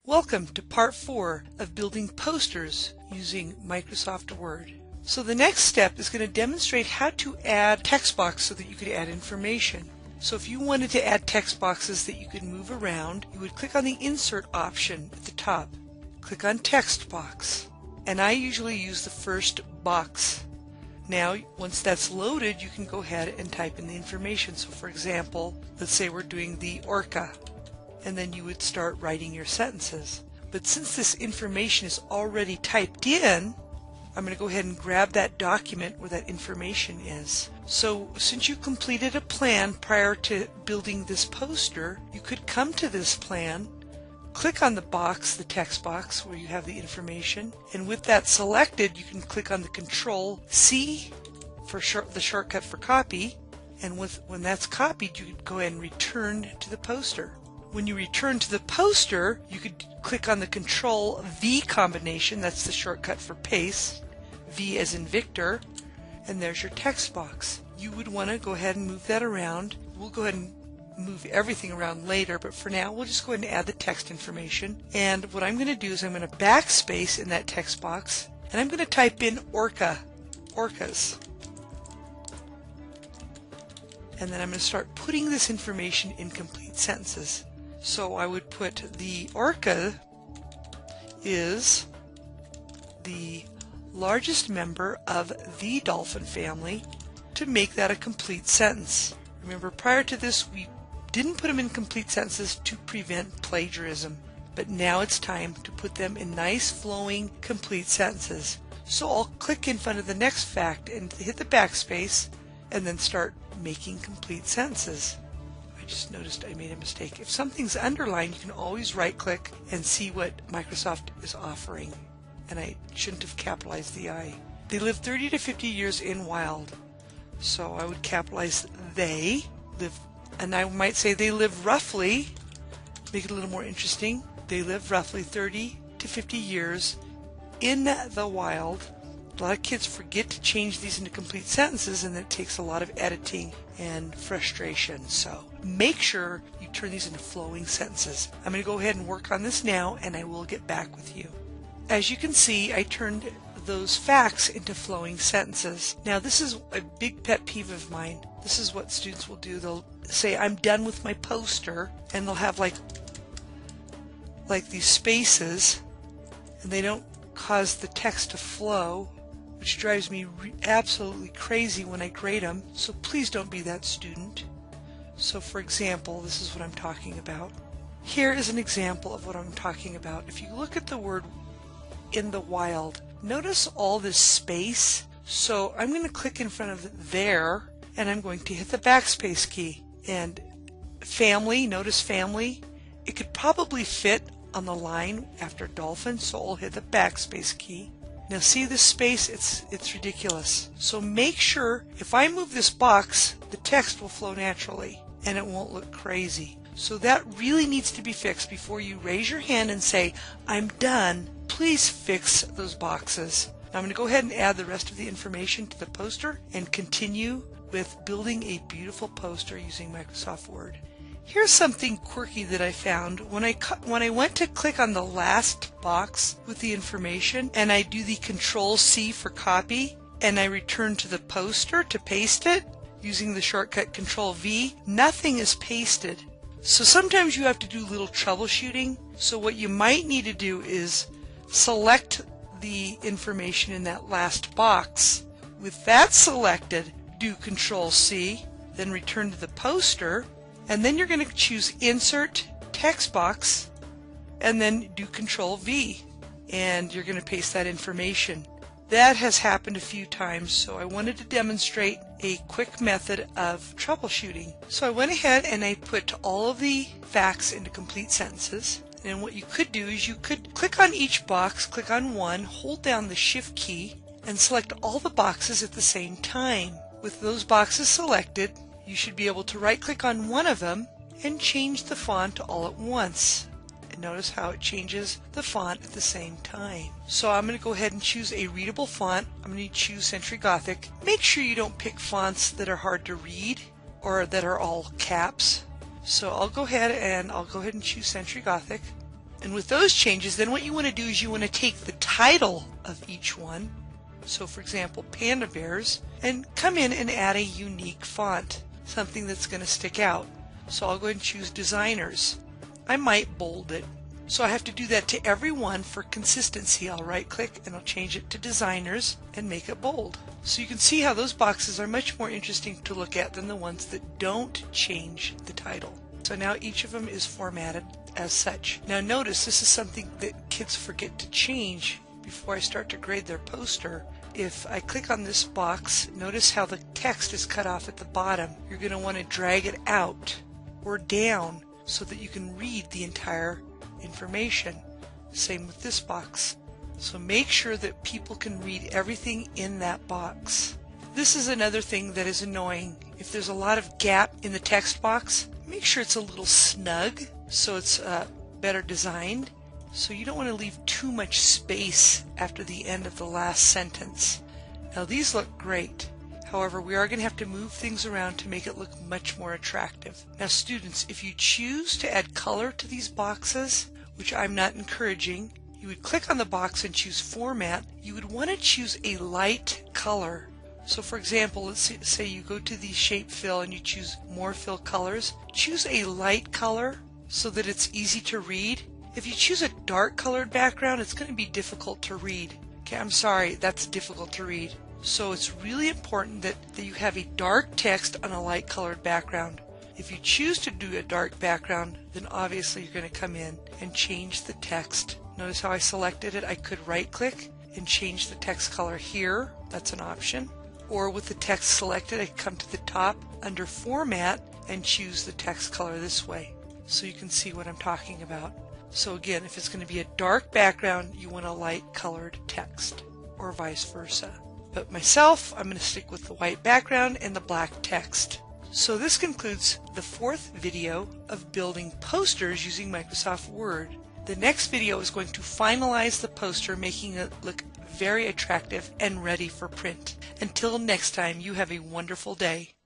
Welcome to part 4 of building posters using Microsoft Word. So the next step is going to demonstrate how to add text boxes so that you could add information. So if you wanted to add text boxes that you could move around, you would click on the Insert option at the top. Click on Text Box. And I usually use the first box. Now, once that's loaded, you can go ahead and type in the information. So for example, let's say we're doing the orca. And then you would start writing your sentences. But since this information is already typed in, I'm going to go ahead and grab that document where that information is. So since you completed a plan prior to building this poster, you could come to this plan, click on the box, the text box where you have the information, and with that selected, you can click on the Control C for the shortcut for copy, and when that's copied, you can go ahead and return to the poster. When you return to the poster, you could click on the Control V combination, that's the shortcut for paste, V as in Victor, and there's your text box. You would want to go ahead and move that around. We'll go ahead and move everything around later, but for now we'll just go ahead and add the text information. And what I'm going to do is I'm going to backspace in that text box, and I'm going to type in orcas. And then I'm going to start putting this information in complete sentences. So I would put the orca is the largest member of the dolphin family to make that a complete sentence. Remember, prior to this we didn't put them in complete sentences to prevent plagiarism, but now it's time to put them in nice flowing complete sentences. So I'll click in front of the next fact and hit the backspace and then start making complete sentences. I just noticed I made a mistake. If something's underlined, you can always right click and see what Microsoft is offering. And I shouldn't have capitalized the I. They live 30 to 50 years in wild. So I would capitalize they live, and I might say they live roughly, make it a little more interesting, they live roughly 30 to 50 years in the wild. A lot of kids forget to change these into complete sentences, and it takes a lot of editing and frustration. So make sure you turn these into flowing sentences. I'm going to go ahead and work on this now, and I will get back with you. As you can see, I turned those facts into flowing sentences. Now this is a big pet peeve of mine. This is what students will do. They'll say, I'm done with my poster, and they'll have like these spaces, and they don't cause the text to flow, which drives me absolutely crazy when I grade them. So please don't be that student. So for example, this is what I'm talking about. Here is an example of what I'm talking about. If you look at the word in the wild, notice all this space. So I'm going to click in front of there, and I'm going to hit the backspace key. And family, notice family, it could probably fit on the line after dolphin, so I'll hit the backspace key. Now see this space, it's ridiculous. So make sure if I move this box, the text will flow naturally and it won't look crazy. So that really needs to be fixed before you raise your hand and say, I'm done. Please fix those boxes. Now I'm going to go ahead and add the rest of the information to the poster and continue with building a beautiful poster using Microsoft Word. Here's something quirky that I found. When I went to click on the last box with the information and I do the Control C for copy and I return to the poster to paste it using the shortcut Control V, nothing is pasted. So sometimes you have to do a little troubleshooting. So what you might need to do is select the information in that last box. With that selected, do Control C, then return to the poster, and then you're going to choose Insert Text Box, and then do Control V, and you're going to paste that information. That has happened a few times, so I wanted to demonstrate a quick method of troubleshooting. So I went ahead and I put all of the facts into complete sentences. And what you could do is you could click on each box, click on one, hold down the Shift key, and select all the boxes at the same time. With those boxes selected, you should be able to right-click on one of them and change the font all at once. And notice how it changes the font at the same time. So I'm going to go ahead and choose a readable font. I'm going to choose Century Gothic. Make sure you don't pick fonts that are hard to read or that are all caps. So I'll go ahead and choose Century Gothic. And with those changes, then what you want to do is you want to take the title of each one, so for example Panda Bears, and come in and add a unique font, something that's going to stick out. So I'll go ahead and choose Designers. I might bold it. So I have to do that to every one for consistency. I'll right click and I'll change it to Designers and make it bold. So you can see how those boxes are much more interesting to look at than the ones that don't change the title. So now each of them is formatted as such. Now notice this is something that kids forget to change before I start to grade their poster. If I click on this box, notice how the text is cut off at the bottom. You're going to want to drag it out or down so that you can read the entire information. Same with this box. So make sure that people can read everything in that box. This is another thing that is annoying. If there's a lot of gap in the text box, make sure it's a little snug so it's better designed. So you don't want to leave too much space after the end of the last sentence. Now these look great. However, we are going to have to move things around to make it look much more attractive. Now students, if you choose to add color to these boxes, which I'm not encouraging, you would click on the box and choose Format. You would want to choose a light color. So for example, let's say you go to the Shape Fill and you choose More Fill Colors. Choose a light color so that it's easy to read. If you choose a dark colored background, it's going to be difficult to read. Okay, I'm sorry, that's difficult to read. So it's really important that you have a dark text on a light colored background. If you choose to do a dark background, then obviously you're going to come in and change the text. Notice how I selected it. I could right click and change the text color here. That's an option. Or with the text selected, I come to the top under Format and choose the text color this way. So you can see what I'm talking about. So again, if it's going to be a dark background, you want a light colored text, or vice versa. But myself, I'm going to stick with the white background and the black text. So this concludes the 4th video of building posters using Microsoft Word. The next video is going to finalize the poster, making it look very attractive and ready for print. Until next time, you have a wonderful day.